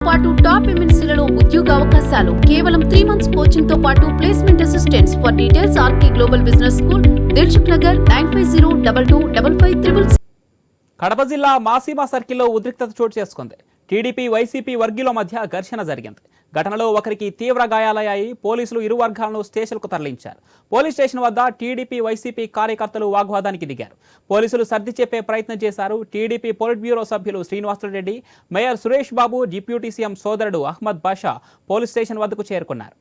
పాటు టాప్ ఎంఎన్సీలలో ఉద్యోగ అవకాశాలు కేవలం 3 months కోచింగ్ తో పాటు placement assistants. For details R K global business school, Dilsukhnagar 9502225566. Kadapa జిల్లా మాసీమా సర్కిల్లో ఉద్రిక్తత చోటు చేసుకుంది. టీడీపీ వైసీపీ వర్గీయుల మధ్య ఘర్షణ జరిగింది. ఘటనలో ఒకరికి తీవ్ర గాయాలయ్యాయి. పోలీసులు ఇరు వర్గాలను స్టేషన్కు తరలించారు. పోలీస్ స్టేషన్ వద్ద టీడీపీ వైసీపీ కార్యకర్తలు వాగ్వాదానికి దిగారు. పోలీసులు సర్ది చెప్పే ప్రయత్నం చేశారు. టీడీపీ పొలిట్ బ్యూరో సభ్యులు Srinivasa Reddy, mayor Suresh Babu, deputy CM సోదరుడు అహ్మద్ బాషా పోలీస్ స్టేషన్ వద్దకు చేరుకున్నారు.